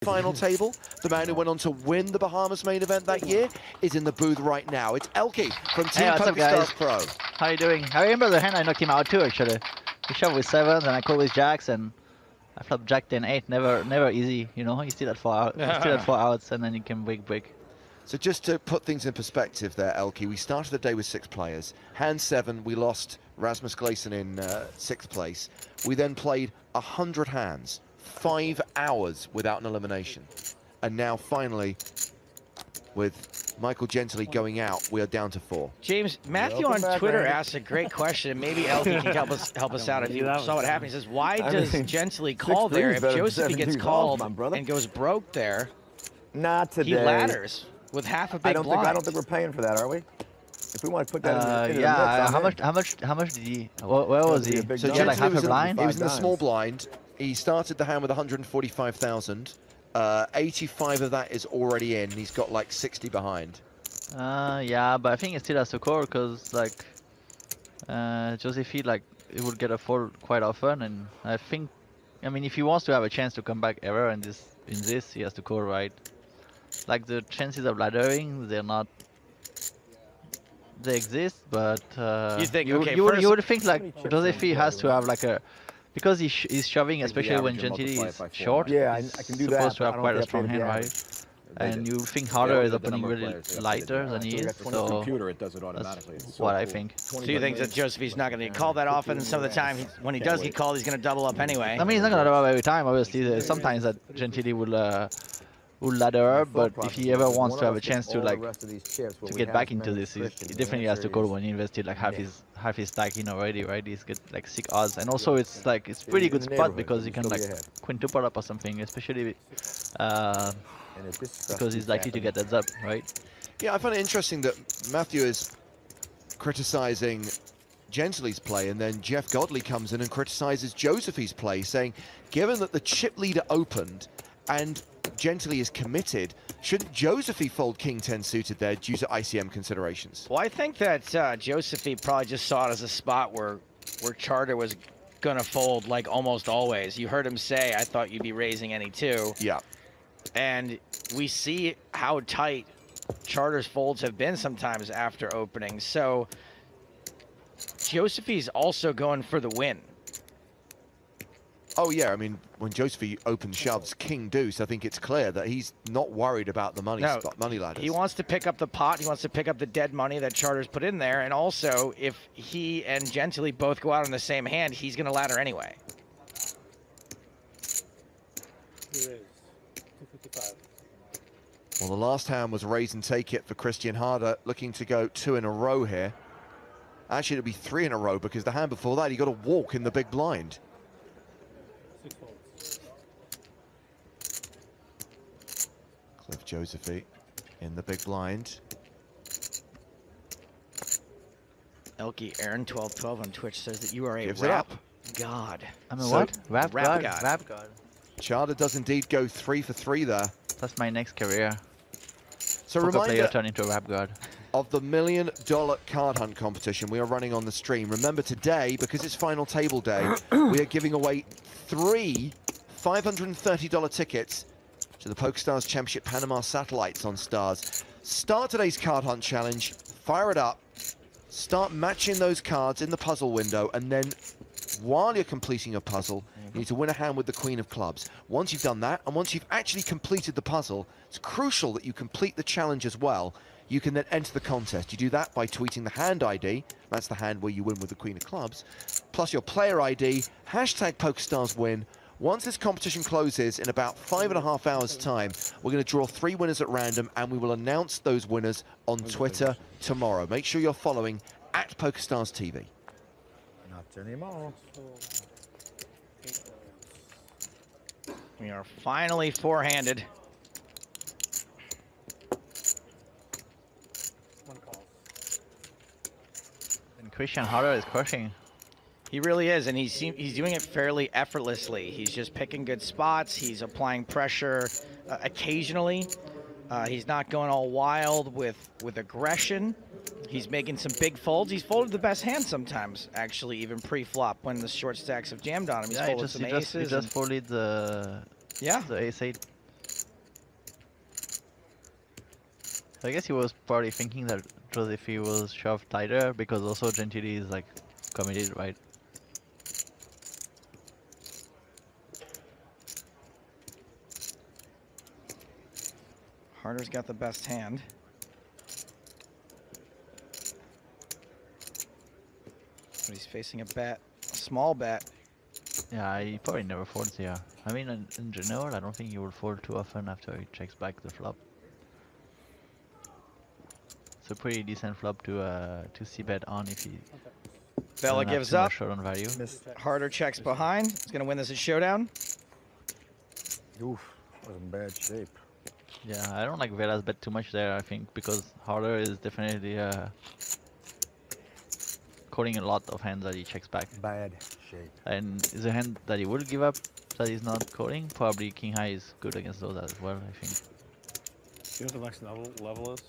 final table. The man who went on to win the Bahamas main event that year is in the booth right now. It's Elke from Team PokerStars Pro. How you doing? I remember the hand I knocked him out too, actually. He shoved with 7, then I called with jacks, and I flopped jack 10-8. Never easy, you know. You still at 4 out, you still at 4 outs, and then you can break. So just to put things in perspective there, Elke, we started the day with 6 players. Hand 7, we lost Rasmus Gleason in 6th place. We then played 100 hands, 5 hours without an elimination. And now finally, with Michael Gentili going out, we are down to 4. James, Matthew on Twitter asked a great question. Maybe Elke can help us out if you saw what happened. He says, why does Gentili call there if Josephine gets called and goes broke there? Not today. He ladders with half a big blind. I don't think we're paying for that, are we? If we want to put that in the mix, how much did he? Where was he? So he had like half a blind. He was in the small blind. He started the hand with 145,000. 85 of that is already in. He's got like 60 behind. Yeah, but I think it still has to call because like Josephine, like it would get a fold quite often, and I think, I mean, if he wants to have a chance to come back ever in this, he has to call, right? Like the chances of laddering, they're not. They exist, but you think you would think like Josephine has to have like a, because he's shoving, especially when Gentili is short. Yeah, I can do that. Supposed to have quite a strong hand, right? And you think Harder is opening really lighter than he is, so that's what I think. So you think that Josephine's not going to call that often? Some of the time, when he does get called, he's going to double up anyway. I mean, he's not going to double up every time, obviously. Sometimes that Gentili will ladder up, but if he ever wants to have a chance to like to get back into this, he definitely has to call when he invested like half his stack in already, right? He's got like 6 odds, and also it's pretty good spot because you can like quintuple up or something, especially because he's likely to get heads up, right? Yeah, I find it interesting that Matthew is criticizing Gentili's play, and then Jeff Godley comes in and criticizes Josephine's play, saying, given that the chip leader opened and Gentili is committed, shouldn't Josephine fold King 10 suited there due to ICM considerations? Well, I think that Josephine probably just saw it as a spot where Charter was gonna fold like almost always. You heard him say, I thought you'd be raising any 2. Yeah. And we see how tight Charter's folds have been sometimes after opening. So Josephine's also going for the win. Oh yeah, I mean, when Josephine open shoves King Deuce, I think it's clear that he's not worried about the money ladders. He wants to pick up the pot. He wants to pick up the dead money that Charter's put in there. And also, if he and Gentili both go out on the same hand, he's going to ladder anyway. Well, the last hand was raise and take it for Christian Harder, looking to go 2 in a row here. Actually, it'll be 3 in a row because the hand before that, he got a walk in the big blind. Cliff Josephine in the big blind. Elke Aaron1212 on Twitch says that you are a Gives rap god. I'm a what? Rap god? Rap god. Charter does indeed go 3 for 3 there. That's my next career. So Poker reminder player turn into a rap god. Of the $1 million card hunt competition we are running on the stream. Remember today, because it's final table day, we are giving away 3 $530 tickets to the PokerStars Championship Panama satellites on Stars. Start today's card hunt challenge, fire it up, start matching those cards in the puzzle window, and then while you're completing a puzzle, you need to win a hand with the Queen of Clubs. Once you've done that, and once you've actually completed the puzzle, it's crucial that you complete the challenge as well. You can then enter the contest. You do that by tweeting the hand ID, that's the hand where you win with the Queen of Clubs, plus your player ID, hashtag PokerStarsWin. Once this competition closes in about 5.5 hours time, we're going to draw 3 winners at random, and we will announce those winners on Twitter tomorrow. Make sure you're following at PokerStars TV. Not anymore. We are finally 4-handed. And Christian Harder is crushing. He really is, and he's doing it fairly effortlessly. He's just picking good spots. He's applying pressure occasionally. He's not going all wild with aggression. He's making some big folds. He's folded the best hand sometimes, actually, even pre-flop when the short stacks have jammed on him. He's folded some aces. He just folded the ace-8. I guess he was probably thinking that Josephi will shove tighter because also Gentili is like committed, right? Harder's got the best hand. But he's facing a bet, a small bet. Yeah, he probably never folds here. I mean, in general, I don't think he will fold too often after he checks back the flop. It's a pretty decent flop to c-bet on if he Vela doesn't have gives too much up. short on value. Harder checks behind. He's going to win this at showdown. Oof, that was in bad shape. Yeah, I don't like Vela's bet too much there, I think, because Harder is definitely calling a lot of hands that he checks back. Bad shape. And is a hand that he will give up that he's not calling? Probably King High is good against those as well, I think. Do you know what the next level is?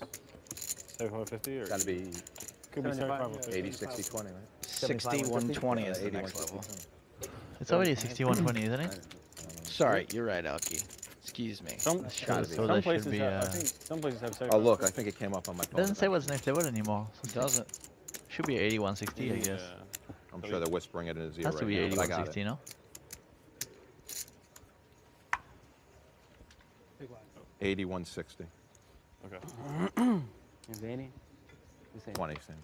75-50 or? Gotta be Could be 75-50. 80, 60, 20, right? 60-120 is the next level. It's already 61-20, isn't it? Sorry, you're right, Elkie. Excuse me. Some That's true, gotta be. so some that should places be. have, I think some places have 75. Oh, look, I think it came up on my It phone. doesn't say what's next level anymore. So It doesn't. should be 81-60, I guess. Yeah. I'm sure they're whispering it in his ear Has to be right now, but I got 81-60, it. no? 8160. Okay. 20, same.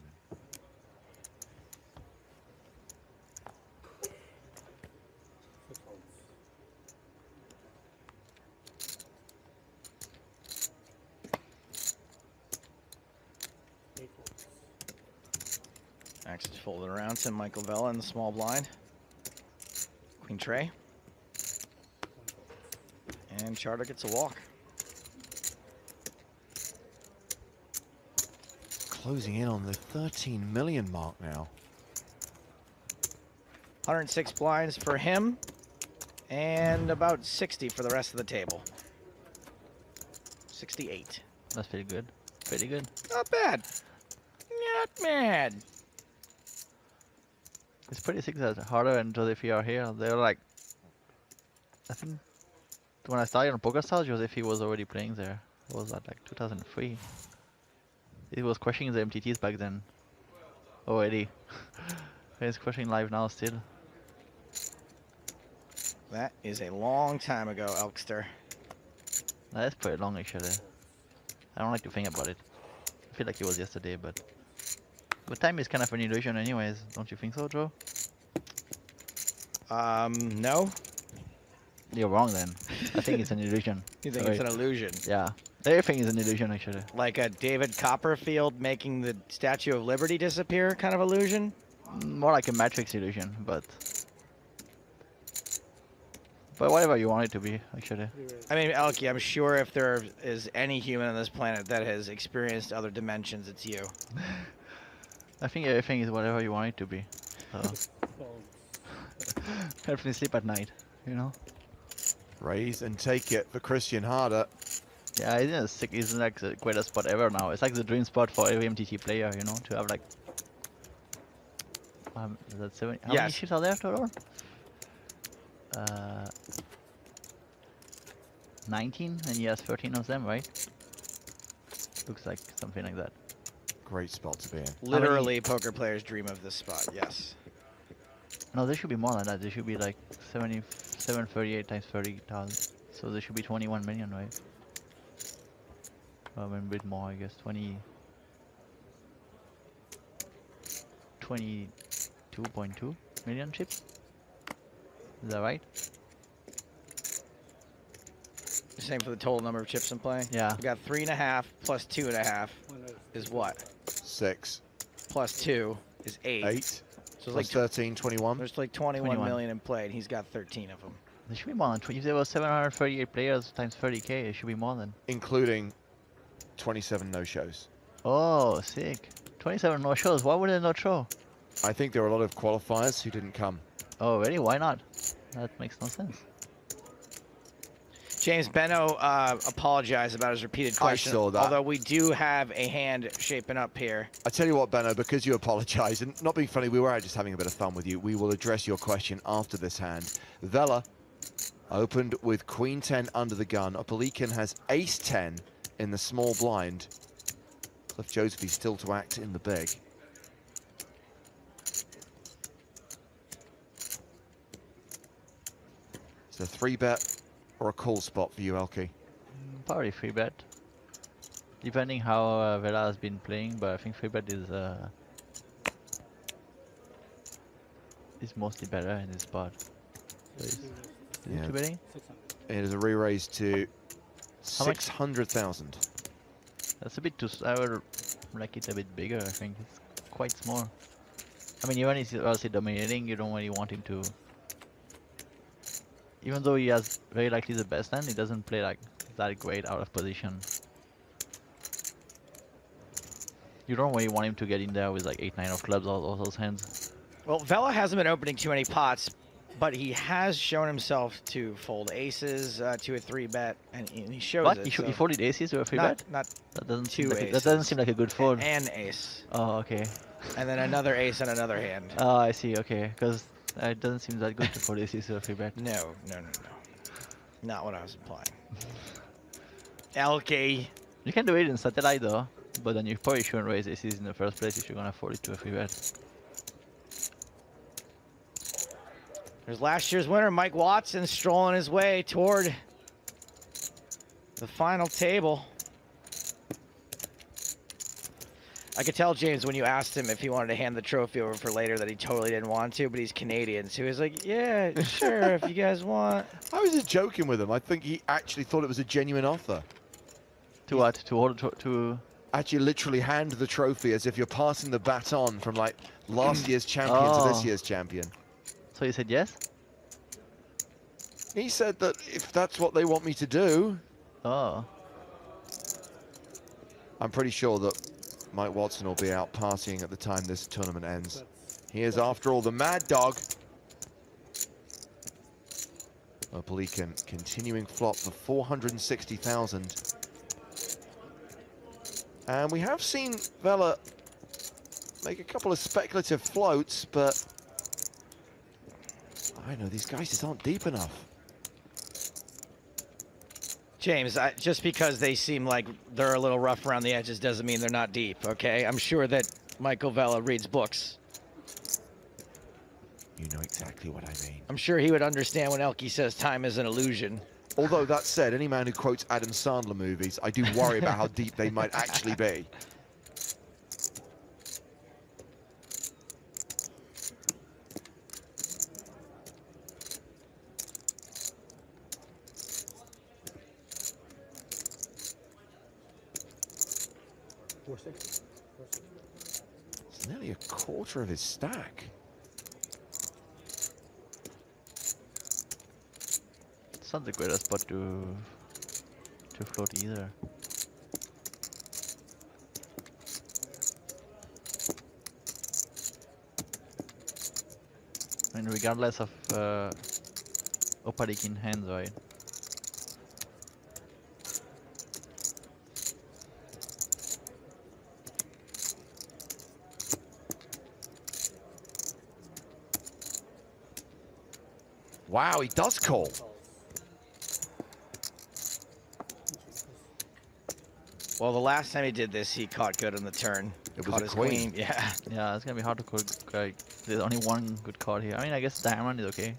Axe is folded around to Michael Vela in the small blind. Queen tray. And Charter gets a walk. Closing in on the 13 million mark now. 106 blinds for him. And about 60 for the rest of the table. 68. That's pretty good. Pretty good. Not bad. Not bad. It's pretty sick that Harder and Josephi are here. They're like, I think when I started on PokerStars, Josephi was already playing there. It was at like 2003. He was crushing the MTTs back then. Already. He's crushing live now still. That is a long time ago, Elkster. That's pretty long actually. I don't like to think about it. I feel like it was yesterday, but time is kind of an illusion anyways, don't you think so, Joe? No. You're wrong then. I think it's an illusion. You think Sorry. it's an illusion? Yeah. Everything is an illusion actually. Like a David Copperfield making the Statue of Liberty disappear kind of illusion? More like a Matrix illusion, but whatever you want it to be, actually. I mean, Elkie, I'm sure if there is any human on this planet that has experienced other dimensions, it's you. I think everything is whatever you want it to be. So. Helps me sleep at night, you know? Raise and take it for Christian Harder. Yeah, isn't like the greatest spot ever now. It's like the dream spot for every MTT player, you know, to have like is that 7? How many Yes. chips are there total? 19, and he has 13 of them, right? Looks like something like that. Great spot to be in. Literally, poker players dream of this spot, yes. No, there should be more than that. There should be like 738 times 30,000. So there should be 21 million, right? A bit more, I guess. 22.2 million chips. Is that right? Same for the total number of chips in play? Yeah. We got 3.5 plus 2.5 is what? 6, Plus 2 is 8. 8, So plus it's like 13, 21. there's like 21 21. million in play, and he's got 13 of them. There should be more than 20. If there was 738 players times 30k, it should be more than. Including 27 no-shows. Oh, sick. 27 no shows. Why would they not show? I think there are a lot of qualifiers who didn't come. Oh, really? Why not? That makes no sense. James Benno apologized about his repeated question. saw that. Although we do have a hand shaping up here. I tell you what, Benno, because you apologise, and not being funny, we were just having a bit of fun with you. We will address your question after this hand. Vela opened with Queen 10 under the gun. Opelikin has Ace 10 in the small blind. Cliff Josephine still to act in the big. Is it a 3-bet or a call spot for you, Elke? Probably 3-bet. Depending how Vela has been playing, but I think 3-bet is mostly better in this spot. So is Yeah. it 2-betting? It is a re-raise to How much? 600,000. That's a bit too. I would like it a bit bigger. I think it's quite small. I mean, even if he's obviously dominating, you don't really want him to. Even though he has very likely the best hand, he doesn't play like that great out of position. You don't really want him to get in there with like 8-9 of clubs or all those hands. Well, Vela hasn't been opening too many pots, but he has shown himself to fold aces to a 3-bet, and he shows What? it. He folded aces to a 3-bet? Not That doesn't two seem like aces. that doesn't seem like a good fold. an ace, Oh, okay. and then another ace on another hand. Oh, I see. Okay, because it doesn't seem that good to fold aces to a 3-bet. No. Not what I was implying. Elke. You can do it in satellite though, but then you probably shouldn't raise aces in the first place if you're gonna fold it to a 3-bet. There's last year's winner, Mike Watson, strolling his way toward the final table. I could tell James when you asked him if he wanted to hand the trophy over for later that he totally didn't want to, but he's Canadian, so he was like, yeah, sure, if you guys want. I was just joking with him. I think he actually thought it was a genuine offer. To what? To hold to. Actually literally hand the trophy as if you're passing the baton from like last year's champion to this Oh. year's champion. So you said yes? He said that if that's what they want me to do, Oh. I'm pretty sure that Mike Watson will be out partying at the time this tournament ends. He is, after all, the mad dog. Polikan continuing flop for 460,000. And we have seen Vela make a couple of speculative floats, but I know these guys just aren't deep enough. James, just because they seem like they're a little rough around the edges doesn't mean they're not deep, okay? I'm sure that Michael Vela reads books. You know exactly what I mean. I'm sure he would understand when Elke says time is an illusion. Although that said, any man who quotes Adam Sandler movies, I do worry about how deep they might actually be. It's nearly a quarter of his stack. It's not the greatest spot to float either. I mean, regardless of Opalik in hands, right? Wow, he does call. Well, the last time he did this, he caught good on the turn. It was Caught a his queen. Yeah. Yeah, it's gonna be hard to call. Like, there's only one good card here. I mean, I guess diamond is okay.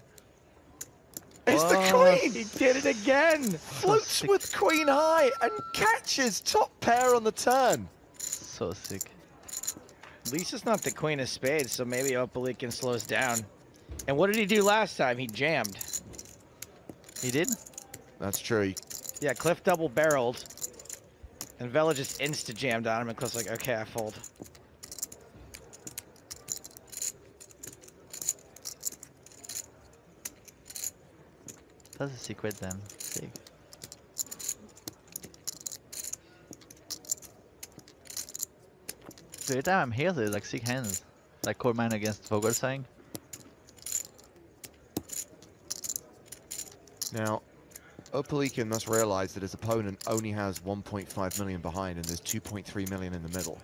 It's the Oh, queen! He did it again. Floats sick. with queen high and catches top pair on the turn. So sick. At least it's not the queen of spades, so maybe Opalikin slows down. And what did he do last time? He jammed. He did? That's true. Yeah, Cliff double barreled. And Vela just insta-jammed on him, and Cliff's like, okay, I fold. That's a secret then. Sick. So every time I'm here, there's like 6 hands. Like Coleman against Vogelsang. Now, Opalikin must realize that his opponent only has 1.5 million behind and there's 2.3 million in the middle.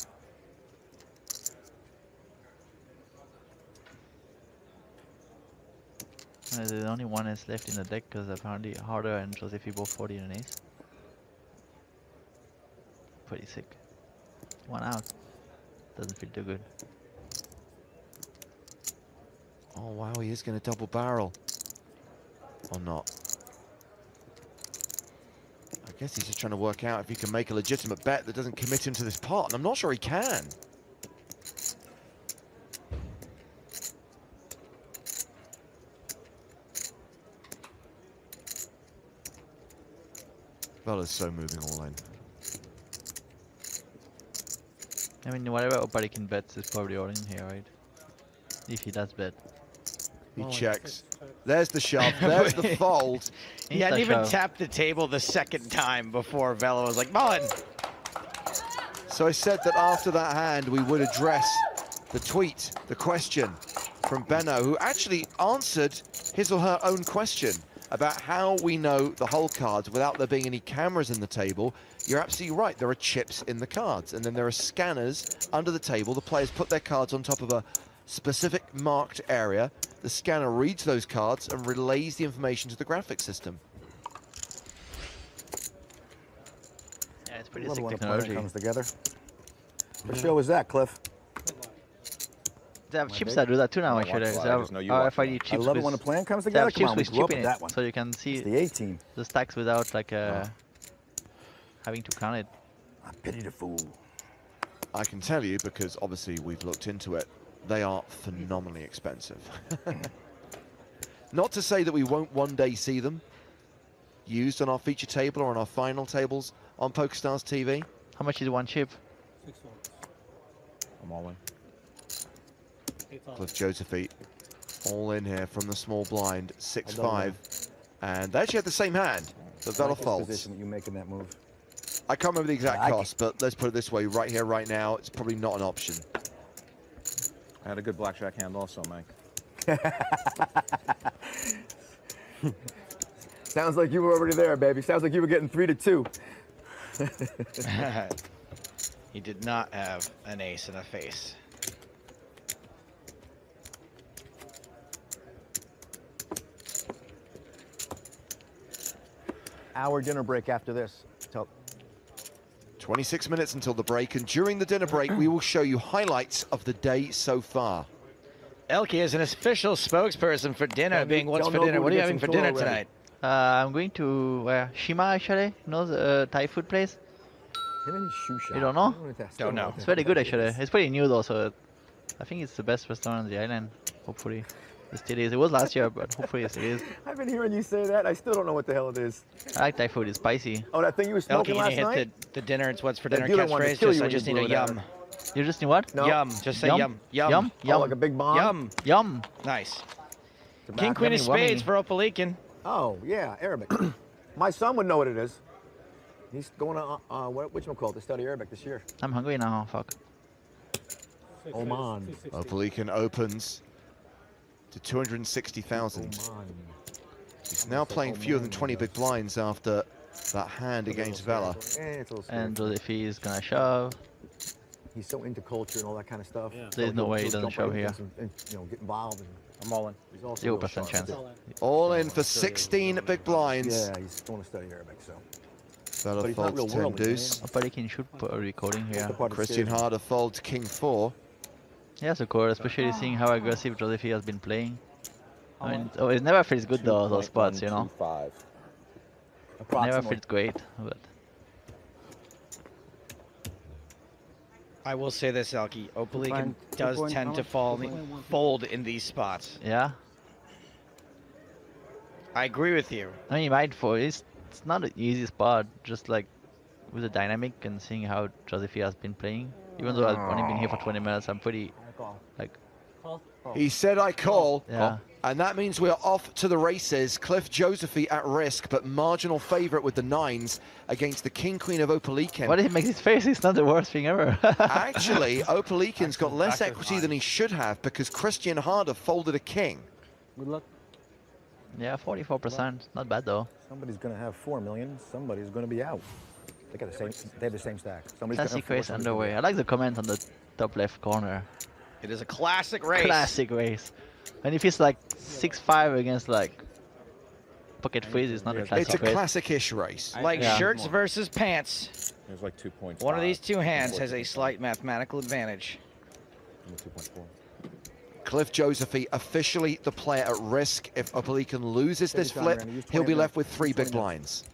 There's only one ace left in the deck because apparently Harder and Josefi both 40 and an ace. Pretty sick. one out. Doesn't feel too good. Oh wow, he is going to double barrel. Or not. I guess he's just trying to work out if he can make a legitimate bet that doesn't commit him to this pot, and I'm not sure he can. Vela's so moving all in. I mean, whatever Opalikin bets is probably all in here, right? If he does bet. He checks. There's the shove, there's the fold. He hadn't even shove. tapped the table the second time before Vela was like, Mullen. So I said that after that hand we would address the tweet, the question from Benno, who actually answered his or her own question about how we know the hole cards without there being any cameras in the table. You're absolutely right, there are chips in the cards, and then there are scanners under the table. The players put their cards on top of a specific marked area. The scanner reads those cards and relays the information to the graphics system. Yeah, it's pretty Love sick when a plan technology. comes together. What show is that, Cliff? They have chips that do that too now, I don't watch actually. live, They have just know you watch RFID live. chips I love it when a with, plan comes they together. have Come chips on, we with grew chip up in with it, that one. so you can see It's the A-team. the stacks without like having to count it. I pity the fool. I can tell you, because obviously we've looked into it, they are phenomenally expensive. Not to say that we won't one day see them used on our feature table or on our final tables on PokerStars TV. How much is one chip? I'm all in. Cliff Josephy all in here from the small blind, 6-5. And they actually had the same hand, but Vela I like this folds. position that you making that move. I can't remember the exact I like cost, but let's put it this way, right here, right now, it's probably not an option. I had a good blackjack hand also, Mike. Sounds like you were already there, baby. Sounds like you were getting 3-2. He did not have an ace and a face. Hour dinner break after this. 26 minutes until the break, and during the dinner break, we will show you highlights of the day so far. Elke is an official spokesperson for dinner, Yeah, being what's don't for know dinner. who What to are you get having some for dinner tour ready. tonight? I'm going to Shima actually. You know the Thai food place? Him and his shoe shop. You don't know? Don't know. It's very good actually. It's pretty new though, so I think it's the best restaurant on the island. Hopefully, it still is. It was last year, but hopefully it still is. I've been hearing you say that. I still don't know what the hell it is. I like Thai food. It's spicy. Oh, that thing you were Elke, smoking you last hit night? the dinner. It's what's for That dinner dealer wanted to catchphrase. kill Just, you I when just you need a blew it out. yum. You just need what? No. Yum. Just say Yum. yum. Yum. Yum. Oh, Yum. like a big bomb? Yum. Yum. Nice. Tobacco. King Queen of Yummy, Spades wummy. for Opalikin. Oh, yeah, Arabic. My son would know what it is. He's going to, whatchamacallit, to study Arabic this year. I'm hungry now. Fuck. Oman. Opalikin opens to 260,000. Oman. He's now playing fewer than 20 big blinds after that hand against Vela. It's a little scary. And Josefi is gonna shove. He's so into culture and all that kind of stuff. Yeah. There's no way he he'll doesn't jump show right here. into and, get involved. And I'm all in. he's also real 0% sharp. chance. All in for 16 big blinds. Yeah, he's going to study Arabic, so. Vela But he's not folds real 10 worldly, deuce. Opalikin should put a recording here. The part that Christian scares me. Harder folds king 4. Yeah, so cool, especially seeing how aggressive Josefi has been playing. I mean, it never feels good though, those spots, you know. 2.125. Never Approximately. feels great, but I will say this, Elke. Opalikin Fine. does 2.1, tend to 2.1. fold in these spots. yeah. I agree with you. I mean, might for it's not an easy spot, just like with the dynamic and seeing how Josefi has been playing. Even though I've only been here for 20 minutes, I'm pretty like He said I call, yeah. and that means we're off to the races. Cliff Josephy at risk, but marginal favourite with the 9s against the king queen of Opalikin. Why did he make this face? It's not the worst thing ever. Actually, Opalikin's got less Back to equity 9. than he should have because Christian Harder folded a king. Good luck. Yeah, 44%, not bad though. Somebody's going to have 4 million. Somebody's going to be out. They got the same. They have the same stack. Somebody's gonna Classic have 4, race somebody's gonna underway. I like the comment on the top left corner. It is a classic race. Classic race. And if it's like 6-5 against like pocket freeze is not a It's classic a race. classic-ish race. Like Yeah. shirts versus pants. There's like 2.5. One of these two hands has a slight mathematical advantage. 2.4. Cliff Josephy officially the player at risk. If Opelican loses this John, flip, Randy, use he'll be 20 left with 3 big 20 blinds.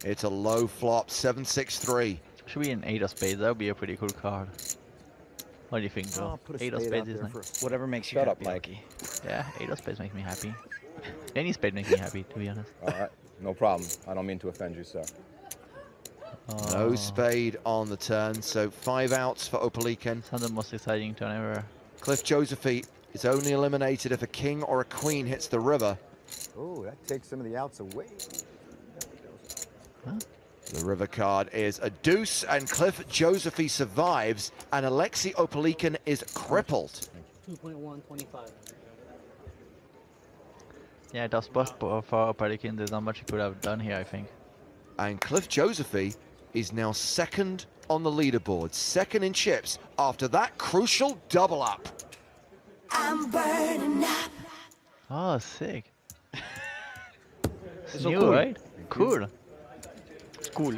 It's a low flop, 7-6-3. Should be an 8 of spades. That would be a pretty cool card. What do you think, I'll Joe? put a 8 of spade spades out is there nice. Whatever makes you Shut up, happy, Mike. Lucky. Yeah, 8 of spades makes me happy. Any spade makes me happy, to be honest. All right, no problem. I don't mean to offend you, sir. No Oh, spade on the turn, so 5 outs for Opelican. it's not the most exciting turn ever. Cliff Josephy is only eliminated if a king or a queen hits the river. Oh, that takes some of the outs away. The river card is a deuce, and Cliff Josephy survives, and Alexei Opelican is crippled. 2.125. Yeah, tough spot for Opelican. There's not much he could have done here, I think. And Cliff Josephy is now second on the leaderboard, second in chips after that crucial double up. Oh, sick. It's So new, cool. right? Cool. Cool.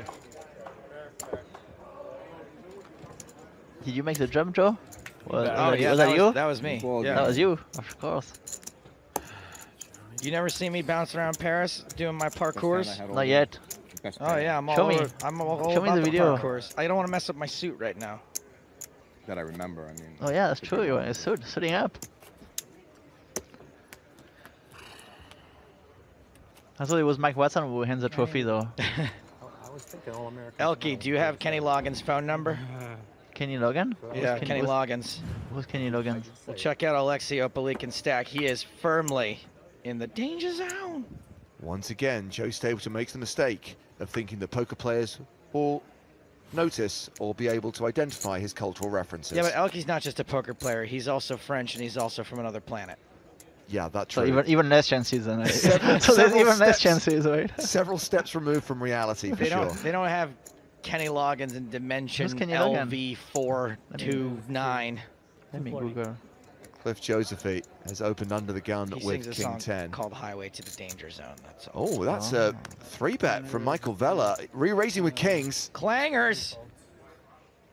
Did you make the jump, Joe? Was Oh yeah, that you? that was me. Well, Yeah. That was you, of course. You never see me bouncing around Paris doing my parkours? Not yet. Oh yeah, I'm all Show me. over. I'm all Show me about the video. parkours. I don't want to mess up my suit right now. That I remember, I mean. Oh yeah, that's true. You were suiting up. I thought it was Mike Watson who hands the trophy, though. I was thinking All-American. Elkie, do you have Kenny Loggins' phone number? Kenny Logan? Yeah, Who's Kenny Loggins. Who's Kenny Logan? Well, check out Alexei Opelican's stack. He is firmly in the danger zone. Once again, Joe Stapleton makes the mistake of thinking that poker players will notice or be able to identify his cultural references. Yeah, but Elkie's not just a poker player. He's also French, and he's also from another planet. Yeah, that's So true. even less chances than Several- so there's several even less steps. chances, right? Several steps removed from reality, for sure. They don't have Kenny Loggins in dimension Who's Kenny Logan? LV429. Let me Google. Cliff Josephy has opened under the gun He with sings a King song 10. called Highway to the Danger Zone. That's all. Oh, that's a 3-bet from Michael Vella. Re-raising with kings. Clangers.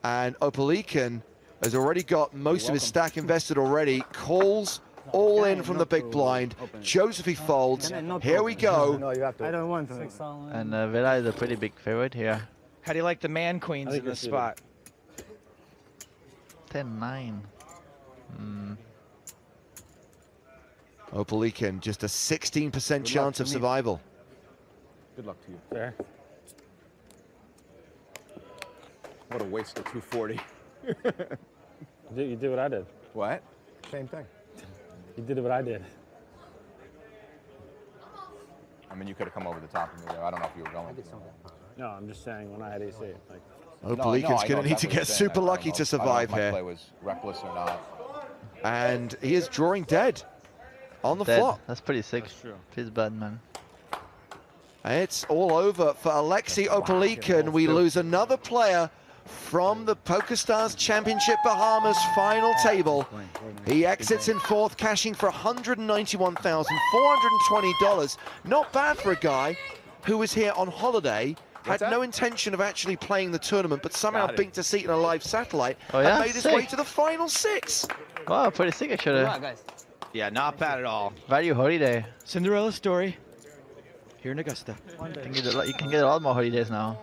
And Opelican has already got most of his stack invested already. Calls all in from the big blind. Josephy folds. Here we go. No, you have to. I don't want to. And Vela is a pretty big favorite here. How do you like the man queens think in the it's spot? 10-9. Opelican, just a 16% chance of survival. Good luck to you. There. What a waste of 240. You did what I did. What? Same thing. You did what I did. I mean, you could have come over the top of me there. I don't know if you were going to. No, I'm just saying when I had AC. Like, Opelican's going to need to get super lucky to survive My play here. was reckless or not. And he is drawing dead on the Dead. flop. That's pretty sick. That's true. Feels bad, man. It's all over for Alexei Opelican. We lose another player from the PokerStars Championship Bahamas final table. He exits in fourth, cashing for $191,420. Not bad for a guy who was here on holiday, had no intention of actually playing the tournament, but somehow binked a seat in a live satellite Oh, yeah? and made his way Sick. to the final 6. Wow, pretty sick actually. Yeah, not bad at all. Value holiday. Cinderella story. Here in Augusta. You can get a lot more holidays now.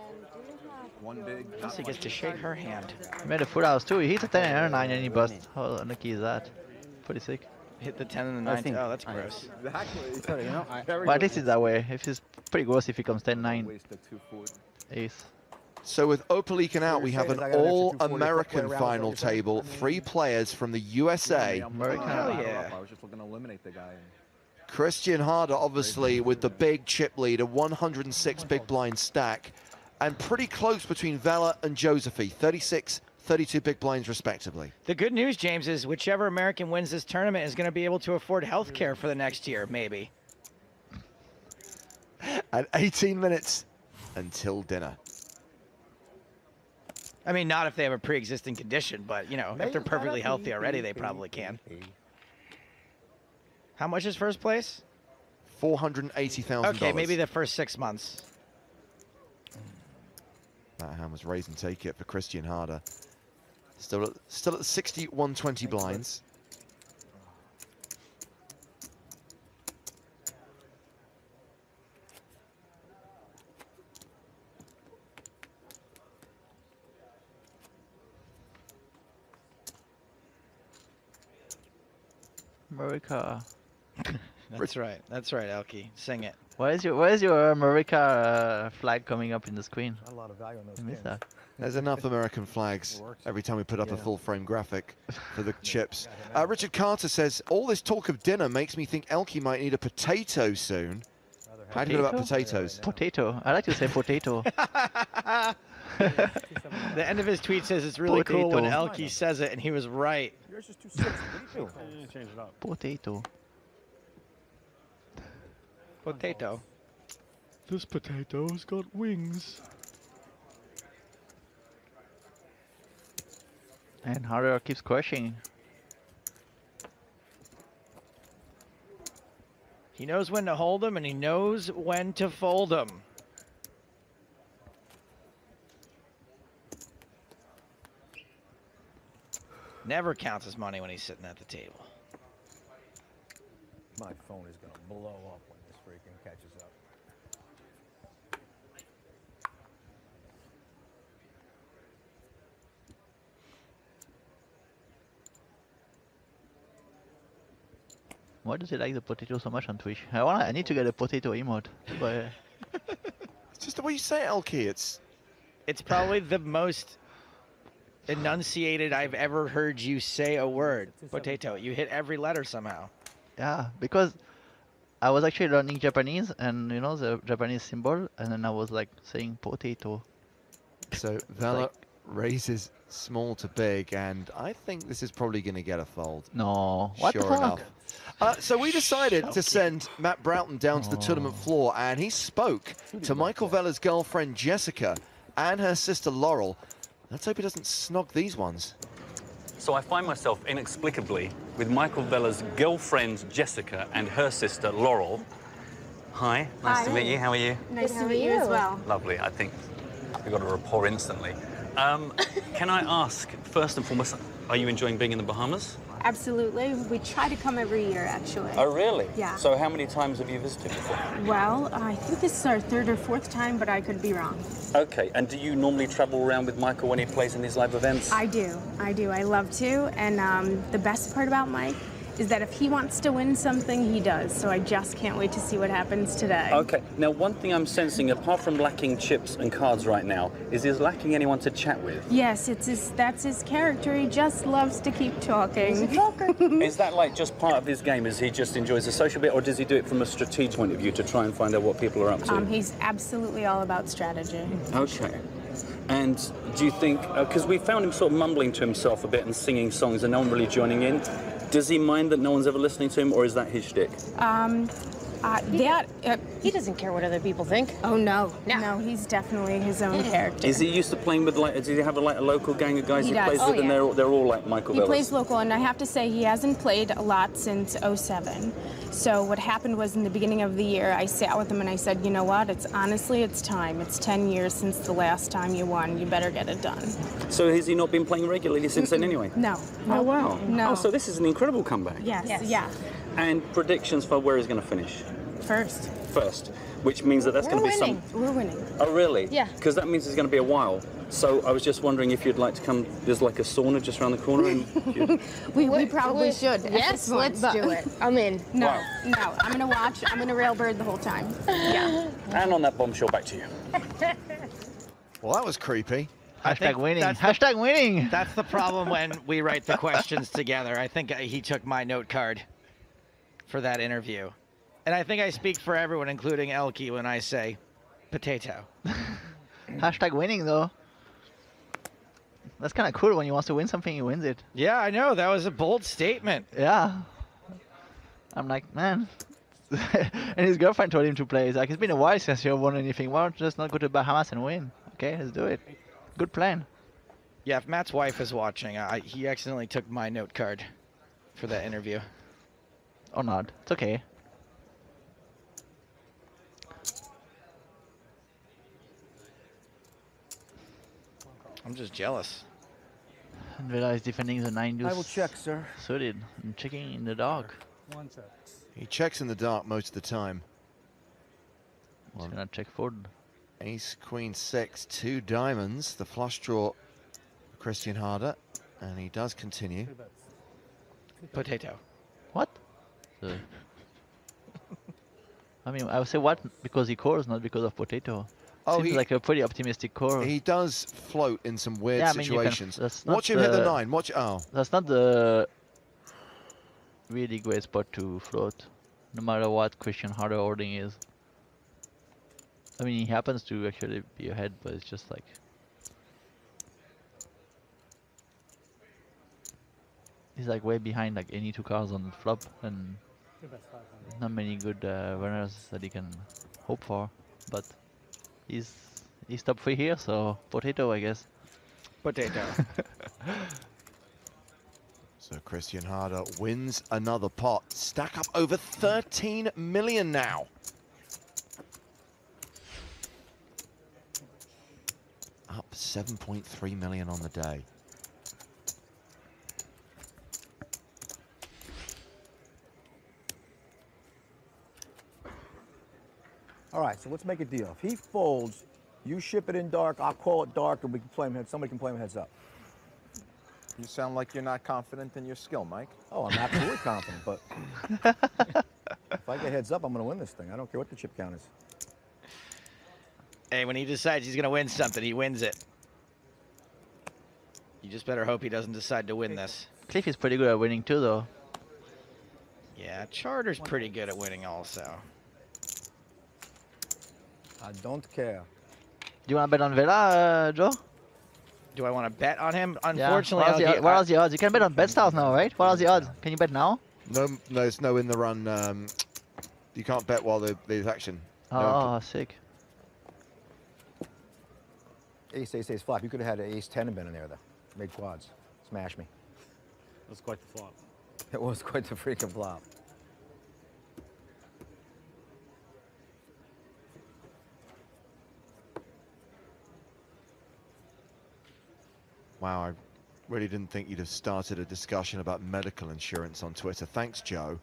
One big. Plus he gets to shake her hand. He made a full house too. He hits a 10 and a 9 and he busts. How lucky is that? Pretty sick. Hit the 10 and the 9. Oh, that's gross. Exactly. But at least it's that way. If it's pretty gross if he comes 10, 9, Waste of 240. ace. So with Opelican out, we have an I got an extra 240 all-American play around, final is that what you're table. 3 players from the USA. American. Hell I yeah. was just looking to eliminate the guy. Christian Harder, obviously, with the big chip lead, a 106 big blind stack. And pretty close between Vela and Josephy, 36, 32 big blinds respectively. The good news, James, is whichever American wins this tournament is going to be able to afford health care for the next year, maybe. And 18 minutes until dinner. I mean, not if they have a pre-existing condition, but, you know, if they're perfectly healthy already, they probably can. How much is first place? $480,000. Okay, maybe the first 6 months. That hand was raise and take it for Christian Harder. Still at 61-20 blinds. America. That's right. That's right, Elkie. Sing it. Where's your America flag coming up in the screen? Not a lot of value on those I missed skins. that. There's enough American flags every time we put up a full-frame graphic for the chips. Richard Carter says, all this talk of dinner makes me think Elkie might need a potato soon. How do you feel about potatoes? Potato. I like to say potato. The end of his tweet says it's really cool when Potato. Elkie says it, and he was right. Yours is 260. What do you do? Change it up. Potato. Potato. This potato's got wings. And Harder keeps crushing. He knows when to hold them, and he knows when to fold them. Never counts his money when he's sitting at the table. My phone is going to blow up when this freaking catches up. Why does he like the potato so much on Twitch? I need to get a potato emote. But It's just the way you say it, Elkie. It's probably the most enunciated I've ever heard you say a word. Potato. You hit every letter somehow. yeah, because I was actually learning Japanese, and you know the Japanese symbol, and then I was like saying potato. so Vela raises small to big, and I think this is probably going to get a fold. No, what Sure the fuck? enough. So we decided to send Matt Broughton down to the tournament floor, and he spoke to Michael Vela's girlfriend Jessica and her sister Laurel. Let's hope he doesn't snog these ones. So I find myself inexplicably with Michael Vela's girlfriend Jessica and her sister Laurel. Hi, nice to meet you. How are you? Nice to meet you as well. Lovely. I think we got a rapport instantly. Can I ask, first and foremost, are you enjoying being in the Bahamas? Absolutely. We try to come every year, actually. Oh, really? Yeah. So how many times have you visited before? Well, I think this is our third or fourth time, but I could be wrong. Okay, and do you normally travel around with Michael when he plays in these live events? I do. I love to. And the best part about Mike is that if he wants to win something, he does. So I just can't wait to see what happens today. Okay, now one thing I'm sensing, apart from lacking chips and cards right now, is he's lacking anyone to chat with. Yes, that's his character. He just loves to keep talking. He's a talker. Is that like just part of his game? Is he just enjoys the social bit, or does he do it from a strategic point of view to try and find out what people are up to? He's absolutely all about strategy. Okay. And do you think, because we found him sort of mumbling to himself a bit and singing songs and no one really joining in, does he mind that no one's ever listening to him, or is that his shtick? He doesn't care what other people think. Oh no, no, he's definitely his own character. Is he used to playing with, like, does he have a local gang of guys He he does. plays Oh, with, and yeah. they're all like Michael He Vellas? plays local, and I have to say he hasn't played a lot since '07. So what happened was in the beginning of the year, I sat with him and I said, you know what? It's time. It's 10 years since the last time you won. You better get it done. So has he not been playing regularly since then anyway? No. Oh, wow. No. Oh, so this is an incredible comeback. Yes. Yeah. And predictions for where he's going to finish? First. First, which means that that's going to be some... We're winning. Oh, really? Yeah. Because that means it's going to be a while. So I was just wondering if you'd like to come, there's like a sauna just around the corner. And We probably should. at Yes, this point, let's but- do it. I'm in. No, Wow. no. I'm gonna watch. I'm gonna railbird the whole time. Yeah. And on that bombshell, back to you. Well, that was creepy. Hashtag winning. that's the- Hashtag winning. That's the problem when we write the questions together. I think he took my note card for that interview. And I think I speak for everyone, including Elkie, when I say potato. Hashtag winning though. That's kind of cool. When he wants to win something, he wins it. Yeah, I know. That was a bold statement. Yeah. I'm like, man. And his girlfriend told him to play. He's like, it's been a while since you won anything. Why don't you just not go to Bahamas and win? Okay, let's do it. Good plan. Yeah, if Matt's wife is watching, he accidentally took my note card for that interview. Or not. It's okay. I'm just jealous. And Vela is defending the 9 deuce. I will check, sir. Suited and checking in the dark. One check. He checks in the dark most of the time. He's gonna check fold. Ace, Queen, 6, 2 diamonds. The flush draw for Christian Harder. And he does continue. Potato. What? I mean, I would say what because he calls, not because of potato. Oh, Seems like a pretty optimistic call. He does float in some weird Yeah, I mean, situations. that's not Watch him hit the the- 9. Watch. Oh. That's not the really great spot to float, no matter what Christian Harder holding is. I mean, he happens to actually be ahead, but it's just like he's like way behind like any 2 cards on the flop, and not many good runners that he can hope for. But he's top 3 here, so potato, I guess. Potato. So Christian Harder wins another pot. Stack up over 13 million now. Up 7.3 million on the day. All right, so let's make a deal. If he folds, you ship it in dark, I'll call it dark, and we can play him heads. Somebody can play him heads up. You sound like you're not confident in your skill, Mike. Oh, I'm absolutely confident, but if I get heads up, I'm going to win this thing. I don't care what the chip count is. Hey, when he decides he's going to win something, he wins it. You just better hope he doesn't decide to win this. Cliff is pretty good at winning too, though. Yeah, Charter's pretty good at winning also. I don't care. Do you want to bet on Vela, Joe? Do I want to bet on him? Yeah. Unfortunately, What are the odds? You can bet on bet styles now, right? What are the odds? Can you bet now? No, there's no in the run. You can't bet while there's action. Oh, sick. Ace, ace, ace, flop. You could have had an ace 10 and been in there, though. Made quads. Smash me. That's quite the flop. It was quite the freaking flop. Wow, I really didn't think you'd have started a discussion about medical insurance on Twitter. Thanks, Joe.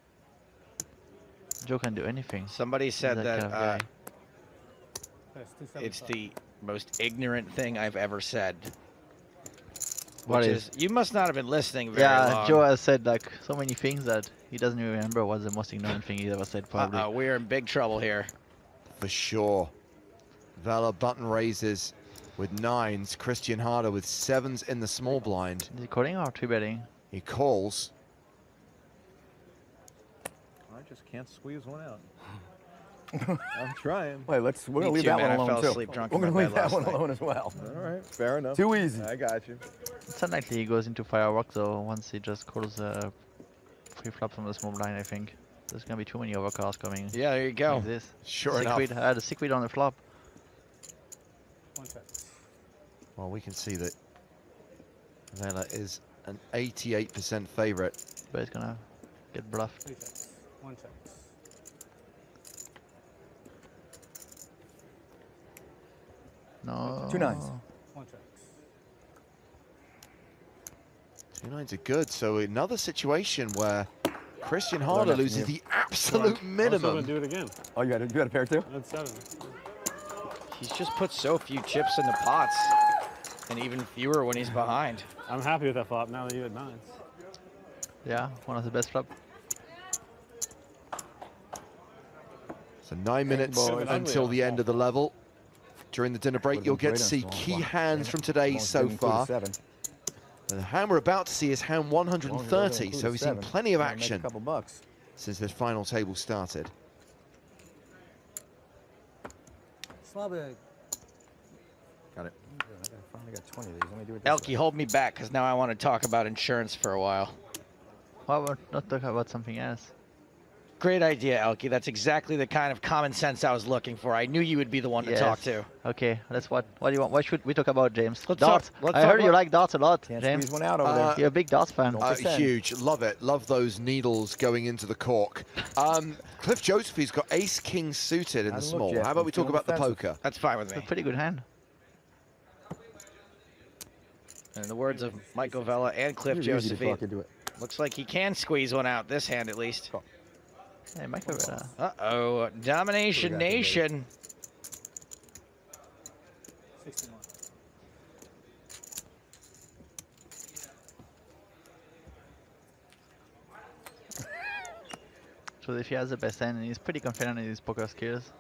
Joe can do anything. Somebody said He's that kind of guy. it's the most ignorant thing I've ever said. What Which is? you must not have been listening very Yeah, long. Joe has said like so many things that he doesn't even remember what's the most ignorant thing he's ever said, probably. We're in big trouble here. For sure. Vela button raises with 9s. Christian Harder with 7s in the small blind. Is he calling or 3-betting? He calls. I just can't squeeze one out. I'm trying. Wait, we're Me going to leave too, that man. one I alone, fell too. asleep drunk We're in going to my leave bed that one last night. alone as well. All right, fair enough. Too easy. I got you. It's unlikely he goes into firework though once he just calls free flop from the small blind, I think. There's gonna be too many overcards coming. Yeah, there you go. Like this. Sure enough. I had a sick on the flop. One check. Well, we can see that Vela is an 88% favorite. But it's gonna get bluffed. 3 checks. 1 check. No. 2 9s. 1 check. 2 9s are good. So another situation where Christian Harder nothing loses new. the absolute I'm still minimum. gonna do it again. Oh, you got a pair, too? I had 7. He's just put so few chips in the pots, and even fewer when he's behind. I'm happy with that flop now that you had 9s. Yeah, one of the best flop. So 9 minutes boys. until the end of the level. During the dinner break, Would've you'll been get to great see on small key blind. hands from today Almost so didn't include a far. 7. The hand we're about to see is hand 130, so we've seen plenty of Might make action a couple bucks. since the final table started. Got it. I finally got 20 of these. Let me do it this Elkie, hold me back, because now I want to talk about insurance for a while. Why about not talk about something else? Great idea, Elkie. That's exactly the kind of common sense I was looking for. I knew you would be the one to talk to. Okay, that's what do you want? What should we talk about, James? Let's darts. talk I heard you like darts a lot, Can't James. squeeze one out over there. You're a big darts fan. Huge. Love it. Love those needles going into the cork. Cliff Joseph's got ace-king suited in the small. How about we talk about the poker? That's fine with me. It's a pretty good hand. In the words of Michael Vella and Cliff Josephy, looks like he can squeeze one out, this hand at least. Hey, Michael Vella. Uh-oh, Domination Nation. 61. So if he has the best hand, and he's pretty confident in his poker skills,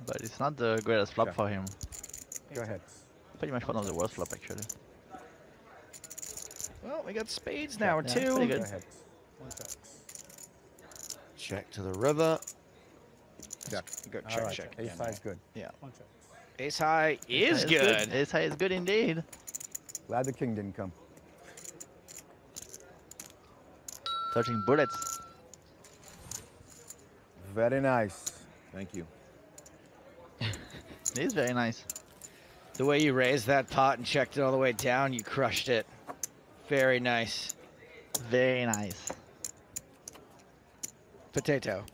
but it's not the greatest flop for him. Go ahead. Pretty much one of the worst flop actually. Well, we got spades now, or Yeah, two. pretty good. Check to the river. Good, All check, right. check. Ace high's good. Yeah. Ace high is good. Ace high is good indeed. Glad the king didn't come. Touching bullets. Very nice. Thank you. It is very nice. The way you raised that pot and checked it all the way down, you crushed it. Very nice. Very nice. Potato.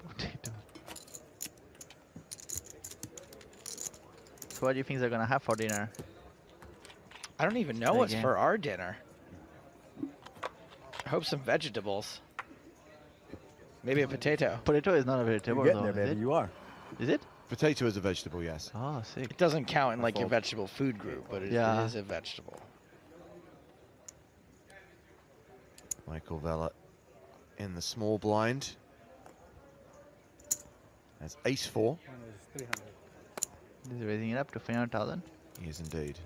Potato. So what do you think they're gonna have for dinner? I don't even know what's for our dinner. I hope some vegetables. Maybe a potato. Potato is not a vegetable You're getting though, there, is baby. it? You are. Is it? Potato is a vegetable, yes. Oh, sick. It doesn't count in like your vegetable food group, but it Yeah. is a vegetable. Michael Vella in the small blind. That's ace-4. He's raising it up to 300,000. He is indeed.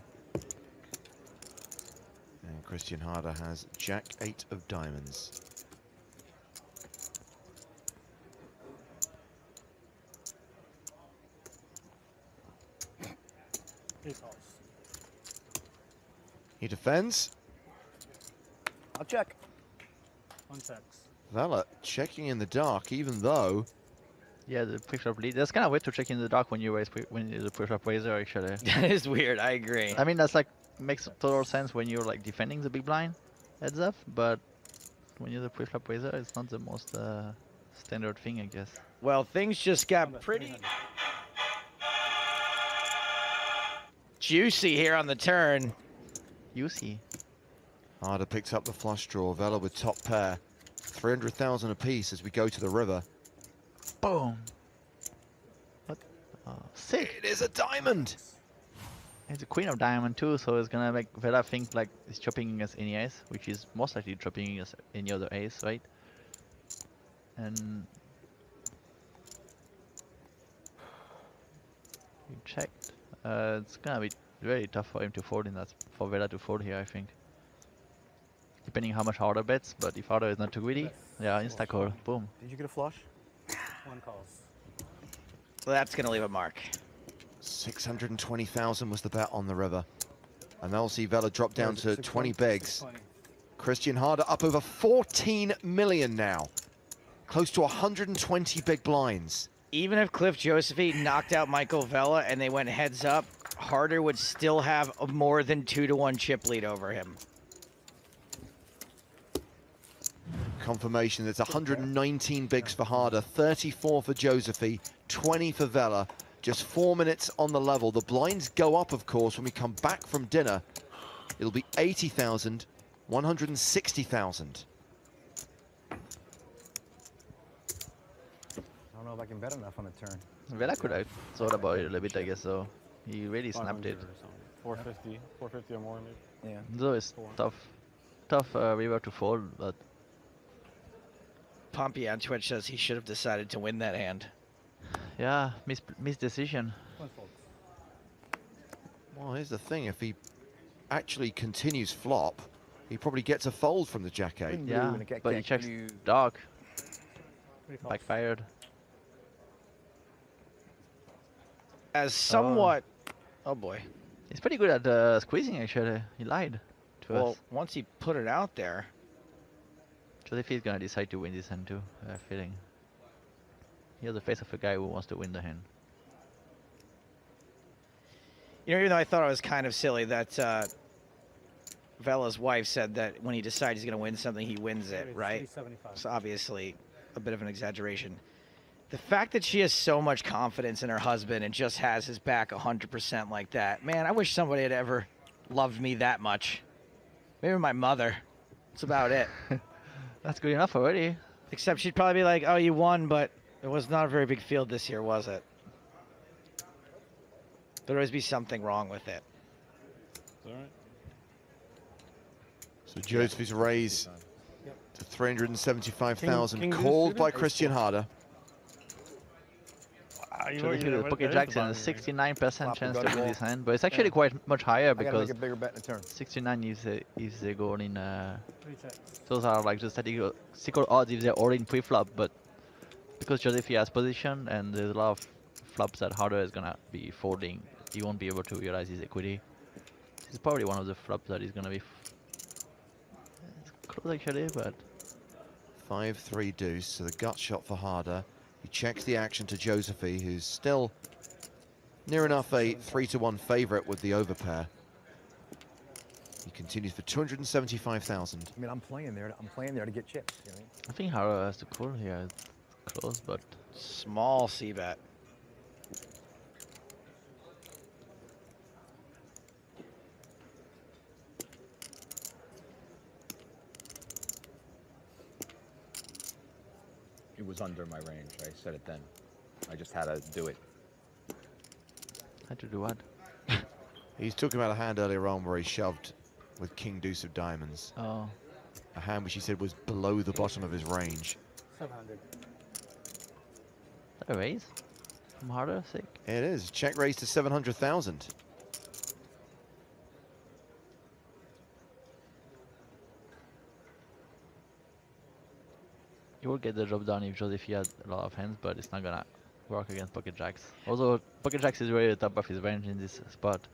And Christian Harder has jack-8 of diamonds. He defends. I'll check. One checks. Vella checking in the dark, even though Yeah, the pre-flop lead. That's kind of weird to check in the dark when you raise when you're the pre-flop raiser actually. That is weird. I agree. I mean that's like makes total sense when you're like defending the big blind heads up, but when you're the pre-flop raiser, it's not the most standard thing, I guess. Well, things just got pretty juicy here on the turn. You see. Harder picks up the flush draw. Vella with top pair. 300,000 apiece as we go to the river. Boom. What? Sick. It is a diamond. It's a queen of diamond too, so it's gonna make Vela think like it's chopping as any ace, which is most likely chopping as any other ace, right? And you checked. It's gonna be very tough for him to fold in that, for Vela to fold here, I think. Depending how much Harder bets, but if Harder is not too greedy, yeah, insta call, boom. Did you get a flush? One calls. Well, that's going to leave a mark. 620,000 was the bet on the river. And now we'll see Vella drop down to 20 bigs. Christian Harder up over 14 million now. Close to 120 big blinds. Even if Cliff Josephy knocked out Michael Vella and they went heads up, Harder would still have a more than 2-to-1 chip lead over him. Confirmation, it's 119 bigs for Harder, 34 for Josephy, 20 for Vella. Just 4 minutes on the level. The blinds go up, of course, when we come back from dinner. It'll be 80,000, 160,000. I don't know if I can bet enough on a turn. Vela could have thought about it a little bit, I guess, so he really snapped it. 450, 450 or more maybe. Yeah. Though it's tough river to fold, but Pompey on Twitch says he should have decided to win that hand. yeah, missed decision. One fold. Well, here's the thing. If he actually continues flop, he probably gets a fold from the jack-8. Yeah, but he checks dark. Backfired. As somewhat... Oh, boy. He's pretty good at squeezing, actually. He lied to Well, us. once he put it out there... Josefi is gonna decide to win this hand too. I have a feeling. He has the face of a guy who wants to win the hand. You know, even though I thought it was kind of silly that Vela's wife said that when he decides he's going to win something, he wins it, right? It's obviously a bit of an exaggeration. The fact that she has so much confidence in her husband and just has his back 100% like that, man, I wish somebody had ever loved me that much. Maybe my mother. That's about it. That's good enough already. Except she'd probably be like, oh, you won, but it was not a very big field this year, was it? There'd always be something wrong with it. All right. So Josefi's raise to 375,000, called by Christian Harder. Josefi with pocket jacks and a 69% chance to win this hand, but it's actually quite much higher because 69 is they go all in. Those are like the statistical odds if they're all in pre-flop, but because Josefi has position and there's a lot of flops that Harder is gonna be folding, he won't be able to realize his equity. This is probably one of the flops that is gonna be it's close actually, but 5-3 deuce, so the gut shot for Harder. He checks the action to Josefi, who's still near enough a 3-1 favorite with the overpair. He continues for 275,000. I mean, I'm playing there to get chips. You know? I think Harder has to call here. It's close, but small c-bet. It was under my range. I said it then. I just had to do it. Had to do what? He's talking about a hand earlier on where he shoved with King Deuce of Diamonds. Oh. A hand which he said was below the bottom of his range. 700. A raise from Harder, sick. It is. Check raise to 700,000. You will get the job done if Josefi has a lot of hands, but it's not gonna work against pocket jacks. Although pocket jacks is really the top of his range in this spot.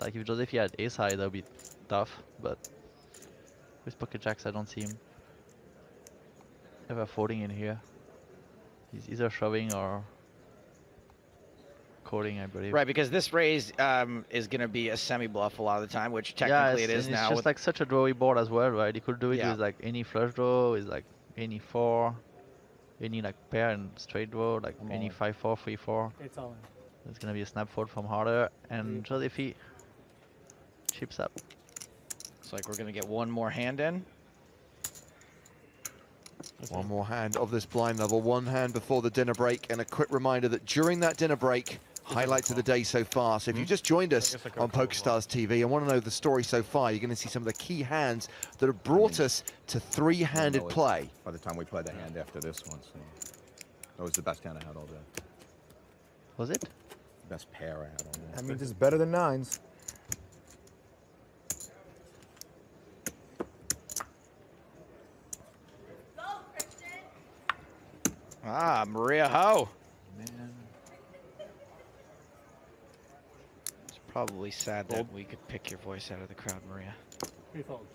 Like if Josefi had ace high, that would be tough, but with pocket jacks, I don't see him ever folding in here. He's either shoving or calling, I believe. Right, because this raise is going to be a semi-bluff a lot of the time, which technically it is now. It's just like such a drawy board as well, right? He could do it with like any flush draw, with like any 4, any like pair and straight draw, like any 5-4, 3-4. It's all in. There's going to be a snap fold from Harder, and Josefi chips up. It's like we're going to get one more hand in. One more hand of this blind level, one hand before the dinner break, and a quick reminder that during that dinner break, highlights of the day so far. So if you just joined us on PokerStars TV and want to know the story so far, you're going to see some of the key hands that have brought us to three-handed play. By the time we played the hand after this one, so that was the best hand I had all day. Was it? Best pair I had all day. That means it's better than nines. Ah, Maria Ho. Man. It's probably sad that we could pick your voice out of the crowd, Maria. 3 folds.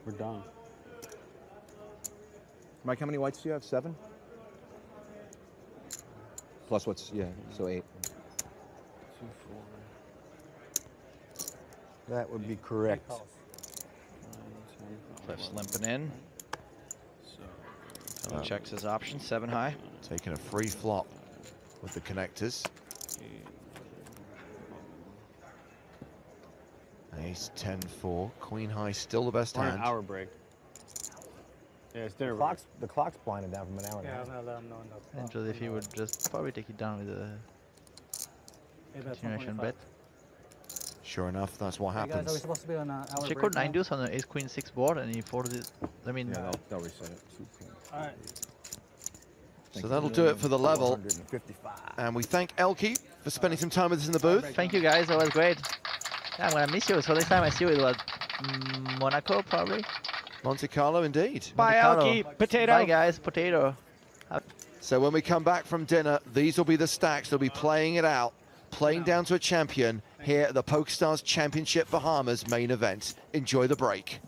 We're done. Mike, how many whites do you have? 7? Plus what's, yeah, so 8. 2, 4. That would be correct. Cliff's limping in. So checks his option, 7 high. Taking a free flop with the connectors. Ace 10-4, queen high, still the best We're on hand. an hour break. Yeah, it's dinner. The clock's blinded down from an hour Yeah, I'm now. gonna let him know. And Josefi would just probably take it down with a continuation bet. Sure enough, that's what You guys, are we happens. supposed to be on an hour She break called now? 9 deuce on an ace queen 6 board and he folded it. I mean, Yeah, they'll reset it. Alright. So that'll do it for the level. 455. And we thank Elke for spending some time with us in the booth. thank you guys, that was great. Yeah, I'm gonna miss you. So next time I see you, it was Monaco probably. Monte Carlo, indeed. Bye, Monte Carlo. Elke. Potato. Bye guys, potato. So when we come back from dinner, these will be the stacks. They'll be playing it out. playing down to a champion here at the PokerStars Championship Bahamas main event. Enjoy the break.